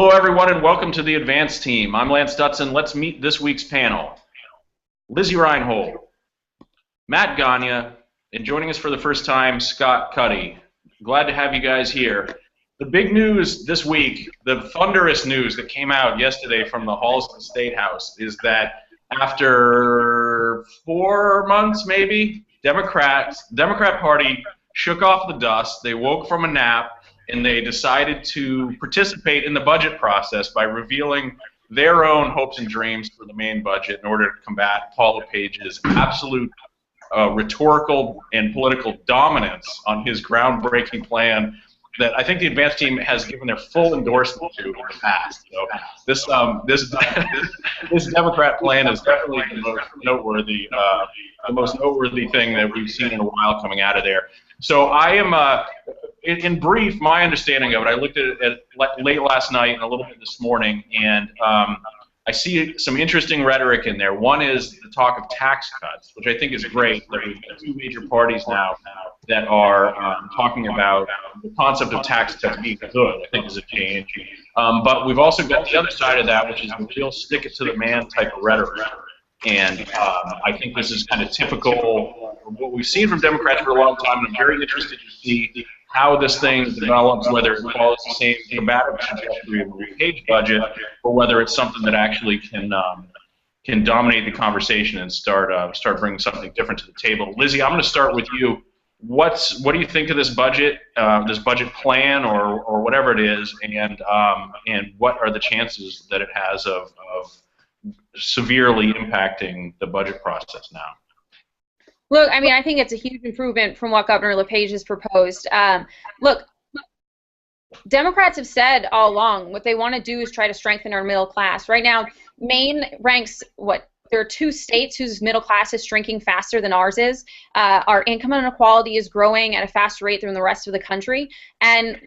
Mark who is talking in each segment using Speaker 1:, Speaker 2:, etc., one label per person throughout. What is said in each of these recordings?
Speaker 1: Hello, everyone, and welcome to the Advance Team. I'm Lance Dutson. Let's meet this week's panel. Lizzie Reinhold, Matt Gagne, and joining us for the first time, Scott Cuddy. Glad to have you guys here. The big news this week, the thunderous news that came out yesterday from the halls of the State House is that after 4 months, maybe, Democrat Party shook off the dust. They woke from a nap, and they decided to participate in the budget process by revealing their own hopes and dreams for the main budget in order to combat Paul LePage's absolute rhetorical and political dominance on his groundbreaking plan that I think the Advance Team has given their full endorsement to in the past. So this Democrat plan is definitely the most noteworthy thing that we've seen in a while coming out of there. So I am, in brief, my understanding of it, I looked at it late last night and a little bit this morning, and I see some interesting rhetoric in there. One is the talk of tax cuts, which I think is great. There are two major parties now that are talking about the concept of tax cuts being good, I think is a change. But we've also got the other side of that, which is the real stick-it-to-the-man type of rhetoric. And I think this is kind of typical of what we've seen from Democrats for a long time, and I'm very interested to see how this thing develops, whether it follows the same combative trajectory of the LePage budget, or whether it's something that actually can dominate the conversation and start bringing something different to the table. Lizzie, I'm going to start with you. What do you think of this budget plan, or whatever it is, and what are the chances that it has of severely impacting the budget process now?
Speaker 2: Look, I mean, I think it's a huge improvement from what Governor LePage has proposed. Look, Democrats have said all along what they want to do is try to strengthen our middle class. Right now, Maine ranks, there are 2 states whose middle class is shrinking faster than ours is. Our income inequality is growing at a faster rate than the rest of the country. And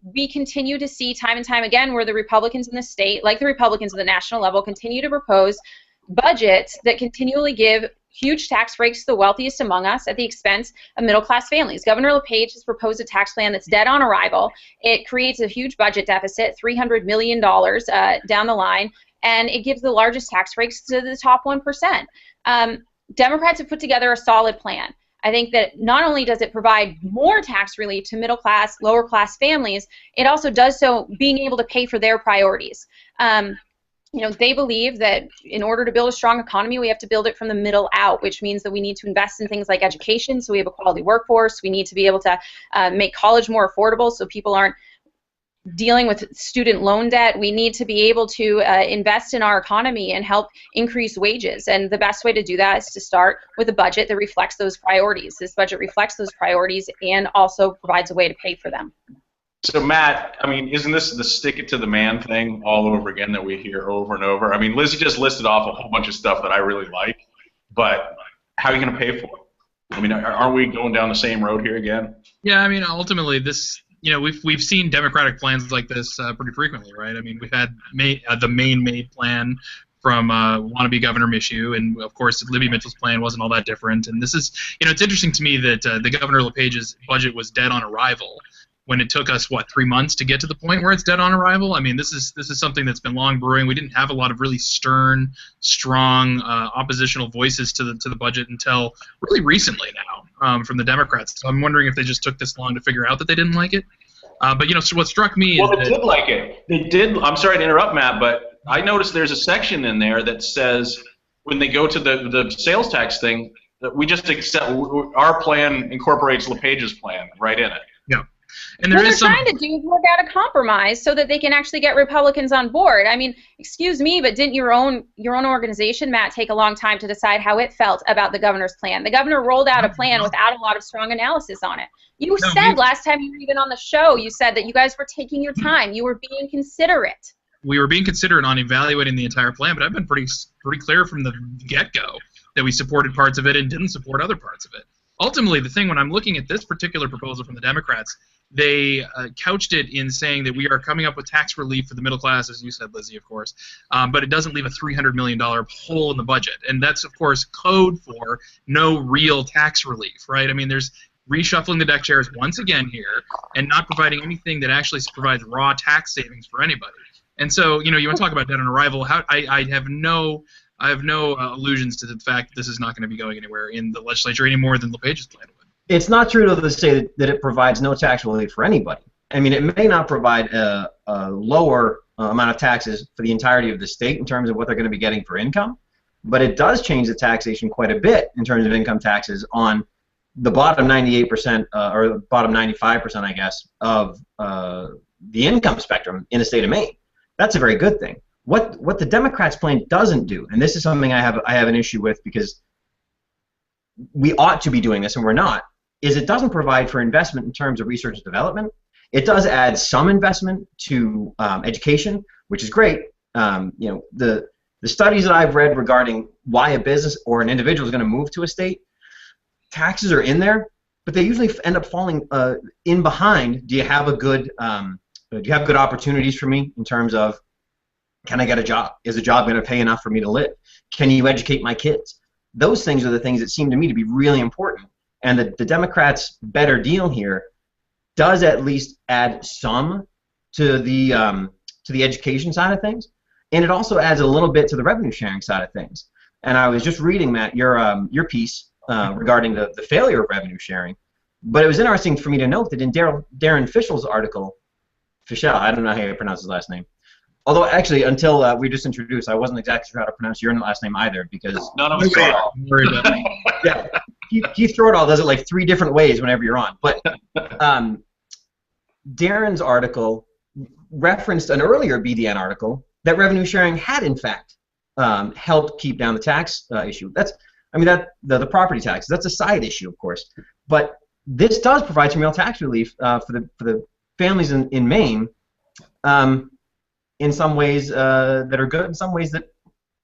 Speaker 2: we continue to see time and time again where the Republicans in the state, like the Republicans at the national level, continue to propose budgets that continually give huge tax breaks to the wealthiest among us at the expense of middle-class families. Governor LePage has proposed a tax plan that's dead on arrival. It creates a huge budget deficit, $300 million down the line, and it gives the largest tax breaks to the top 1%. Democrats have put together a solid plan. I think that not only does it provide more tax relief to middle-class, lower-class families, it also does so being able to pay for their priorities. They believe that in order to build a strong economy, we have to build it from the middle out, which means that we need to invest in things like education so we have a quality workforce. We need to be able to make college more affordable so people aren't dealing with student loan debt. We need to be able to invest in our economy and help increase wages. And the best way to do that is to start with a budget that reflects those priorities. This budget reflects those priorities and also provides a way to pay for them.
Speaker 1: So Matt, I mean, isn't this the stick-it-to-the-man thing all over again that we hear over and over? I mean, Lizzie just listed off a whole bunch of stuff that I really like, but how are you going to pay for it? I mean, aren't we going down the same road here again?
Speaker 3: Yeah, I mean, ultimately, we've seen Democratic plans like this pretty frequently, right? I mean, we've had the Maine Made plan from wannabe Governor Michoud, and of course, Libby Mitchell's plan wasn't all that different. And this is, it's interesting to me that the Governor LePage's budget was dead on arrival when it took us 3 months to get to the point where it's dead on arrival. I mean, this is something that's been long brewing. We didn't have a lot of really stern, strong oppositional voices to the budget until really recently now from the Democrats. So I'm wondering if they just took this long to figure out that they didn't like it. But so what struck me is
Speaker 1: they did like it. They did. I'm sorry to interrupt, Matt, but I noticed there's a section in there that says when they go to the sales tax thing that we just accept our plan incorporates LePage's plan right in it.
Speaker 3: Yeah.
Speaker 2: And what they're trying to do is work out a compromise so that they can actually get Republicans on board. I mean, excuse me, but didn't your own organization, Matt, take a long time to decide how it felt about the governor's plan? The governor rolled out a plan without a lot of strong analysis on it. You said last time you were even on the show, you said that you guys were taking your time. You were being considerate.
Speaker 3: We were being considerate on evaluating the entire plan, but I've been pretty clear from the get-go that we supported parts of it and didn't support other parts of it. Ultimately, the thing when I'm looking at this particular proposal from the Democrats, they couched it in saying that we are coming up with tax relief for the middle class, as you said, Lizzie, of course, but it doesn't leave a $300 million hole in the budget. And that's, of course, code for no real tax relief, right? I mean, there's reshuffling the deck chairs once again here and not providing anything that actually provides raw tax savings for anybody. And so, you want to talk about dead on arrival. I have no allusions to the fact that this is not going to be going anywhere in the legislature any more than LePage's plan would.
Speaker 4: It's not true to say that it provides no tax relief for anybody. I mean, it may not provide a lower amount of taxes for the entirety of the state in terms of what they're going to be getting for income, but it does change the taxation quite a bit in terms of income taxes on the bottom 98% or the bottom 95%, I guess, of the income spectrum in the state of Maine. That's a very good thing. What the Democrats' plan doesn't do, and this is something I have an issue with because we ought to be doing this and we're not, is it doesn't provide for investment in terms of research and development. It does add some investment to education, which is great. The studies that I've read regarding why a business or an individual is going to move to a state, taxes are in there, but they usually end up falling in behind. Do you have good opportunities for me in terms of, can I get a job? Is a job going to pay enough for me to live? Can you educate my kids? Those things are the things that seem to me to be really important. And the Democrats' better deal here does at least add some to the education side of things, and it also adds a little bit to the revenue sharing side of things. And I was just reading, Matt, your piece regarding the failure of revenue sharing, but it was interesting for me to note that in Darren Fischel's article, Fischel, I don't know how you pronounce his last name. Although, actually, until we just introduced, I wasn't exactly sure how to pronounce your last name either, because
Speaker 1: none of us are.
Speaker 4: Yeah, Keith Throdahl does it like 3 different ways whenever you're on. But Darren's article referenced an earlier BDN article that revenue sharing had, in fact, helped keep down the tax issue. The property taxes. That's a side issue, of course. But this does provide some real tax relief for the families in Maine. In some ways that are good, in some ways that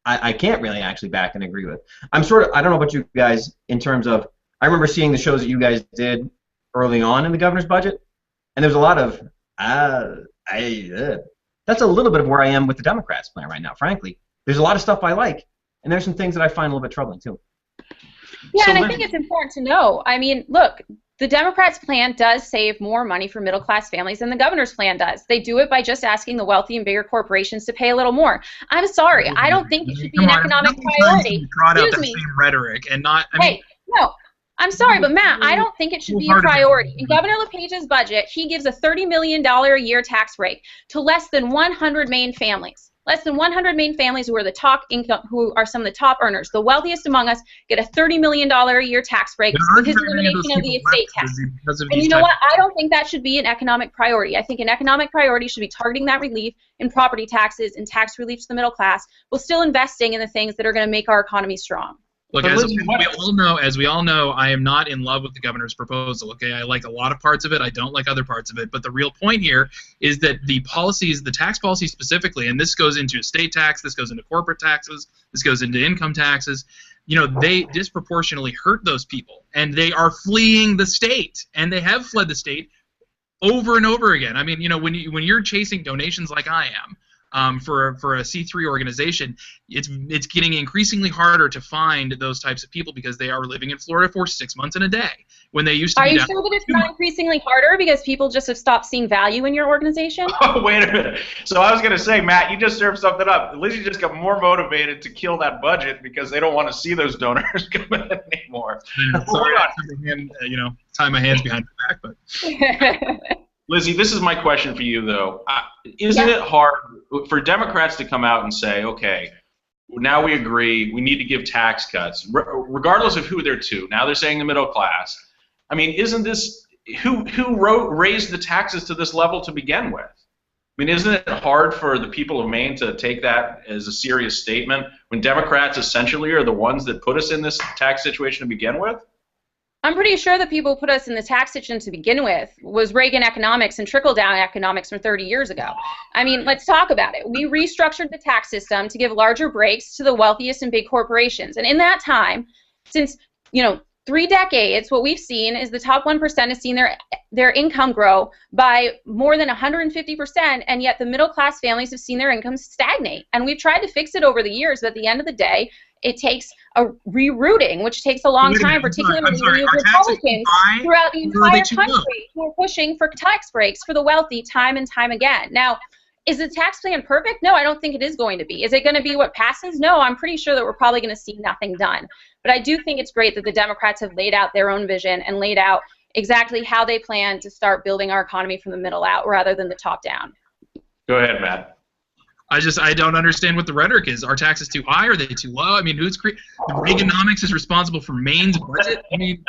Speaker 4: I can't really actually back and agree with. I don't know about you guys in terms of, I remember seeing the shows that you guys did early on in the governor's budget, and there was a lot of, that's a little bit of where I am with the Democrats' plan right now, frankly. There's a lot of stuff I like, and there's some things that I find a little bit troubling too.
Speaker 2: Yeah, and I think it's important to know, I mean, look, the Democrats' plan does save more money for middle-class families than the governor's plan does. They do it by just asking the wealthy and bigger corporations to pay a little more. I'm sorry, I don't think it should be an economic priority.
Speaker 3: Excuse me. Same rhetoric and not.
Speaker 2: No, I'm sorry, but Matt, I don't think it should be a priority. In Governor LePage's budget, he gives a $30 million a year tax break to less than 100 Maine families. Less than 100 Maine families who are who are some of the top earners. The wealthiest among us get a $30 million a year tax break with his elimination of the estate tax. And you know what? I don't think that should be an economic priority. I think an economic priority should be targeting that relief in property taxes and tax relief to the middle class, while still investing in the things that are going to make our economy strong.
Speaker 3: Look, as we all know, I am not in love with the governor's proposal. Okay, I like a lot of parts of it. I don't like other parts of it. But the real point here is that the policies, the tax policy specifically, and this goes into estate tax, this goes into corporate taxes, this goes into income taxes. They disproportionately hurt those people, and they are fleeing the state, and they have fled the state over and over again. I mean, when you're chasing donations like I am. For a C3 organization, it's getting increasingly harder to find those types of people because they are living in Florida for 6 months in a day when they used to.
Speaker 2: Are you sure that it's not increasingly harder because people just have stopped seeing value in your organization?
Speaker 1: Oh, wait a minute. So I was going to say, Matt, you just served something up. Lizzie just got more motivated to kill that budget because they don't want to see those donors coming in anymore.
Speaker 3: Sorry, tie my hands behind my back, but.
Speaker 1: Lizzie, this is my question for you, though. Isn't it hard for Democrats to come out and say, okay, now we agree, we need to give tax cuts, regardless of who they're to? Now they're saying the middle class. I mean, isn't this who raised the taxes to this level to begin with? I mean, isn't it hard for the people of Maine to take that as a serious statement when Democrats essentially are the ones that put us in this tax situation to begin with?
Speaker 2: I'm pretty sure the people who put us in the tax situation to begin with was Reagan economics and trickle-down economics from 30 years ago. I mean, let's talk about it. We restructured the tax system to give larger breaks to the wealthiest and big corporations. And in that time, since, 3 decades, what we've seen is the top 1% has seen their income grow by more than 150%, and yet the middle-class families have seen their incomes stagnate. And we've tried to fix it over the years, but at the end of the day, it takes a rerouting, which takes a long time, particularly when you have Republicans throughout the entire country who are pushing for tax breaks for the wealthy time and time again. Now, Is the tax plan perfect? No, I don't think it is going to be. Is it going to be what passes? No, I'm pretty sure that we're probably going to see nothing done. But I do think it's great that the Democrats have laid out their own vision and laid out exactly how they plan to start building our economy from the middle out rather than the top down.
Speaker 1: Go ahead, Matt.
Speaker 3: I don't understand what the rhetoric is. Are taxes too high? Are they too low? I mean, Reaganomics is responsible for Maine's budget? I mean,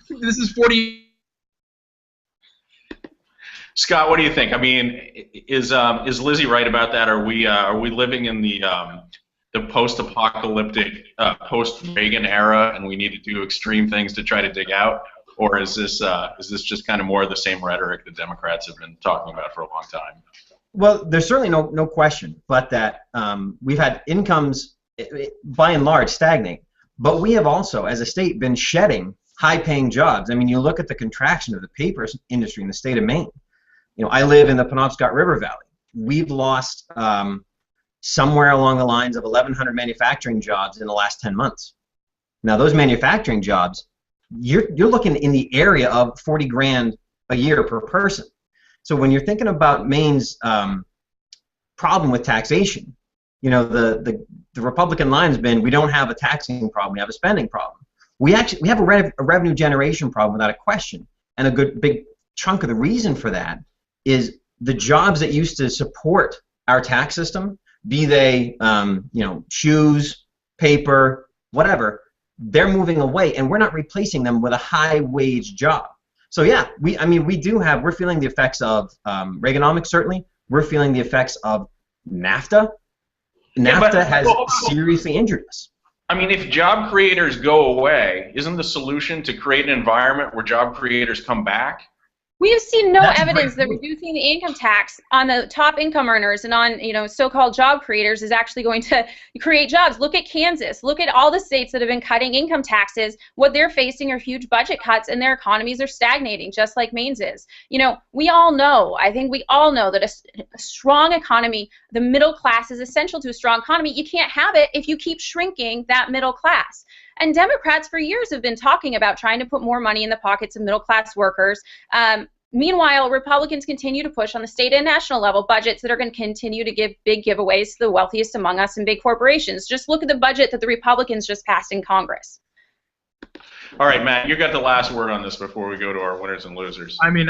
Speaker 3: this is 40.
Speaker 1: Scott, what do you think? I mean, is Lizzie right about that? Are we living in the post-apocalyptic, post-Reagan era, and we need to do extreme things to try to dig out, or is this just kind of more of the same rhetoric that Democrats have been talking about for a long time?
Speaker 4: Well, there's certainly no question, but that we've had incomes, by and large, stagnate. But we have also, as a state, been shedding high-paying jobs. I mean, you look at the contraction of the paper industry in the state of Maine. You know, I live in the Penobscot River Valley. We've lost somewhere along the lines of 1,100 manufacturing jobs in the last 10 months. Now, those manufacturing jobs, you're looking in the area of 40 grand a year per person. So when you're thinking about Maine's problem with taxation, you know, the Republican line has been, we don't have a taxing problem, we have a spending problem. We have a revenue generation problem without a question, and a good big chunk of the reason for that is the jobs that used to support our tax system, be they you know, shoes, paper, whatever, they're moving away, and we're not replacing them with a high-wage job. So yeah, we're feeling the effects of Reaganomics, certainly. We're feeling the effects of NAFTA. NAFTA has seriously injured us.
Speaker 1: I mean, if job creators go away, isn't the solution to create an environment where job creators come back?
Speaker 2: We have seen no evidence that reducing the income tax on the top income earners and on, you know, so-called job creators is actually going to create jobs. Look at Kansas. Look at all the states that have been cutting income taxes. What they're facing are huge budget cuts, and their economies are stagnating, just like Maine's is. You know, we all know, I think we all know that a strong economy, the middle class is essential to a strong economy. You can't have it if you keep shrinking that middle class. And Democrats for years have been talking about trying to put more money in the pockets of middle-class workers. Meanwhile, Republicans continue to push on the state and national level budgets that are going to continue to give big giveaways to the wealthiest among us and big corporations. Just look at the budget that the Republicans just passed in Congress.
Speaker 1: All right, Matt, you got the last word on this before we go to our winners and losers.
Speaker 3: I mean,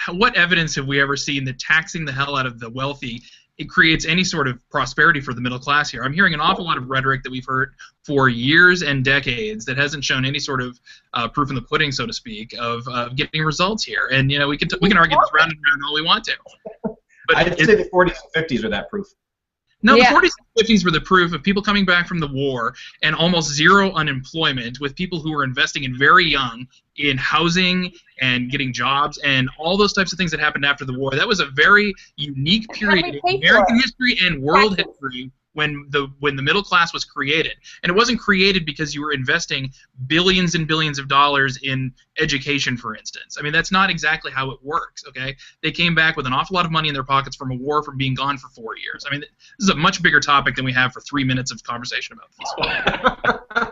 Speaker 3: what evidence have we ever seen that taxing the hell out of the wealthy, it creates any sort of prosperity for the middle class here? I'm hearing an awful lot of rhetoric that we've heard for years and decades that hasn't shown any sort of proof in the pudding, so to speak, of getting results here. And you know, we can argue this round and round all we want to. But
Speaker 4: I'd say the 40s and 50s are that proof.
Speaker 3: No,
Speaker 2: yeah.
Speaker 3: The 40s and 50s were the proof of people coming back from the war and almost zero unemployment, with people who were investing in very young in housing and getting jobs and all those types of things that happened after the war. That was a very unique period in American history and world history when the middle class was created. And it wasn't created because you were investing billions and billions of dollars in education, for instance. I mean, that's not exactly how it works, okay? They came back with an awful lot of money in their pockets from a war, from being gone for 4 years. I mean, this is a much bigger topic than we have for 3 minutes of conversation about this.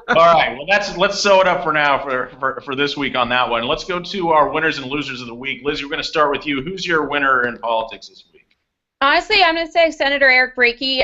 Speaker 1: All right, well, let's sew it up for now for this week on that one. Let's go to our winners and losers of the week. Liz, we're going to start with you. Who's your winner in politics this week?
Speaker 2: Honestly, I'm going to say Senator Eric Brakey.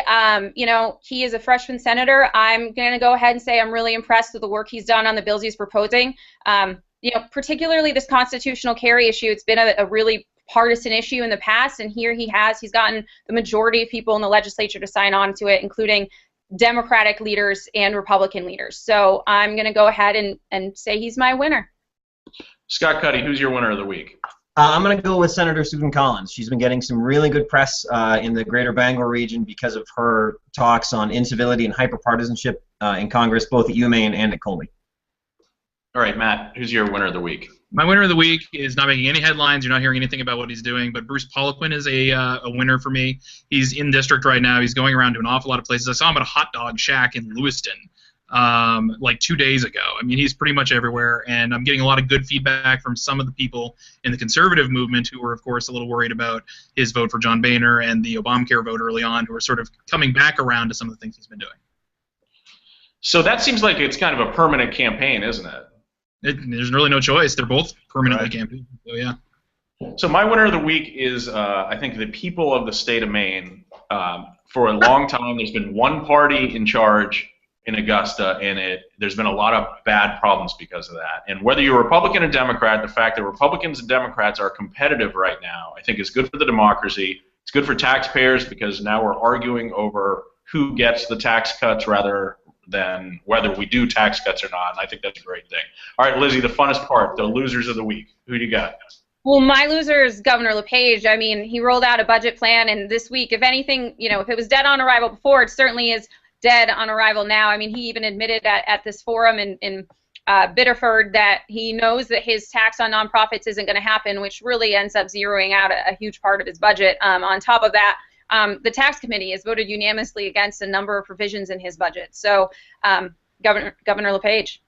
Speaker 2: You know, he is a freshman senator. I'm going to go ahead and say I'm really impressed with the work he's done on the bills he's proposing. You know, particularly this constitutional carry issue. It's been a really partisan issue in the past, and here he's gotten the majority of people in the legislature to sign on to it, including Democratic leaders and Republican leaders. So I'm going to go ahead and say he's my winner.
Speaker 1: Scott Cuddy, who's your winner of the week?
Speaker 4: I'm going to go with Senator Susan Collins. She's been getting some really good press in the greater Bangor region because of her talks on incivility and hyperpartisanship in Congress, both at UMaine and at Colby.
Speaker 1: All right, Matt, who's your winner of the week?
Speaker 3: My winner of the week is not making any headlines. You're not hearing anything about what he's doing, but Bruce Poliquin is a winner for me. He's in district right now. He's going around to an awful lot of places. I saw him at a hot dog shack in Lewiston like 2 days ago. I mean, he's pretty much everywhere, and I'm getting a lot of good feedback from some of the people in the conservative movement who were, of course, a little worried about his vote for John Boehner and the Obamacare vote early on, who are sort of coming back around to some of the things he's been doing.
Speaker 1: So that seems like it's kind of a permanent campaign, isn't it?
Speaker 3: There's really no choice. They're both permanently campaigning, so yeah.
Speaker 1: So my winner of the week is, I think, the people of the state of Maine. For a long time, there's been one party in charge in Augusta, and there's been a lot of bad problems because of that. And whether you're Republican or Democrat, the fact that Republicans and Democrats are competitive right now, I think is good for the democracy. It's good for taxpayers because now we're arguing over who gets the tax cuts rather than whether we do tax cuts or not. And I think that's a great thing. All right, Lizzie, the funnest part, the losers of the week. Who do you got?
Speaker 2: Well, my loser is Governor LePage. I mean, he rolled out a budget plan, and this week, if anything, you know, if it was dead on arrival before, it certainly is dead on arrival now. I mean, he even admitted at this forum in Biddeford that he knows that his tax on nonprofits isn't going to happen, which really ends up zeroing out a huge part of his budget. On top of that, the tax committee has voted unanimously against a number of provisions in his budget. So, Governor LePage.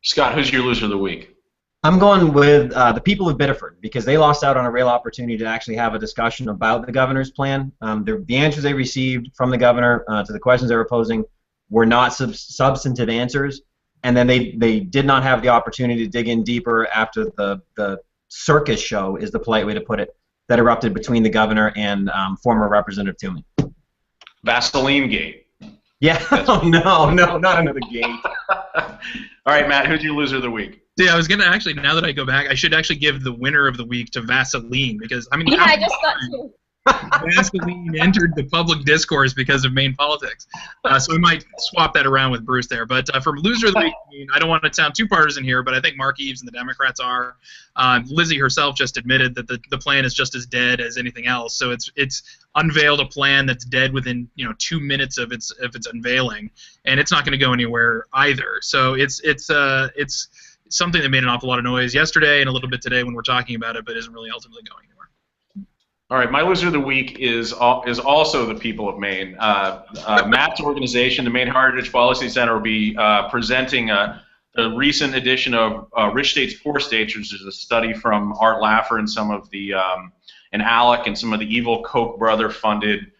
Speaker 1: Scott, who's your loser of the week?
Speaker 4: I'm going with the people of Biddeford because they lost out on a real opportunity to actually have a discussion about the governor's plan. The answers they received from the governor to the questions they were posing were not substantive answers, and then they did not have the opportunity to dig in deeper after the circus show, is the polite way to put it, that erupted between the governor and former Representative Toomey.
Speaker 1: Vaseline Gate.
Speaker 4: Yeah, oh, no, not another gate.
Speaker 1: All right, Matt, who's your loser of the week?
Speaker 3: Yeah, I was gonna actually. Now that I go back, I should actually give the winner of the week to Vaseline because I mean,
Speaker 2: Yeah, I just thought too.
Speaker 3: Vaseline entered the public discourse because of Maine politics, so we might swap that around with Bruce there. But for loser of the week, I mean, I don't want to sound too partisan here, but I think Mark Eves and the Democrats are. Lizzie herself just admitted that the plan is just as dead as anything else. So it's unveiled a plan that's dead within 2 minutes of its unveiling, and it's not going to go anywhere either. So it's something that made an awful lot of noise yesterday and a little bit today when we're talking about it, but isn't really ultimately going anywhere.
Speaker 1: All right, my loser of the week is also the people of Maine. Matt's organization, the Maine Heritage Policy Center, will be presenting a recent edition of Rich States, Poor States, which is a study from Art Laffer and some of the and Alec and some of the evil Koch brother funded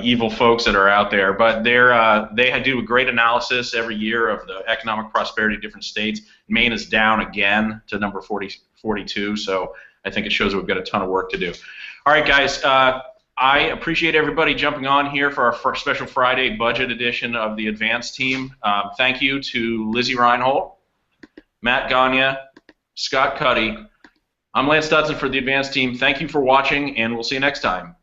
Speaker 1: evil folks that are out there. But they do a great analysis every year of the economic prosperity of different states. Maine is down again to number 42, so I think it shows that we've got a ton of work to do. All right, guys, I appreciate everybody jumping on here for our first special Friday budget edition of the Advance team. Thank you to Lizzie Reinhold, Matt Gagne, Scott Cuddy. I'm Lance Dodson for the Advance team. Thank you for watching, and we'll see you next time.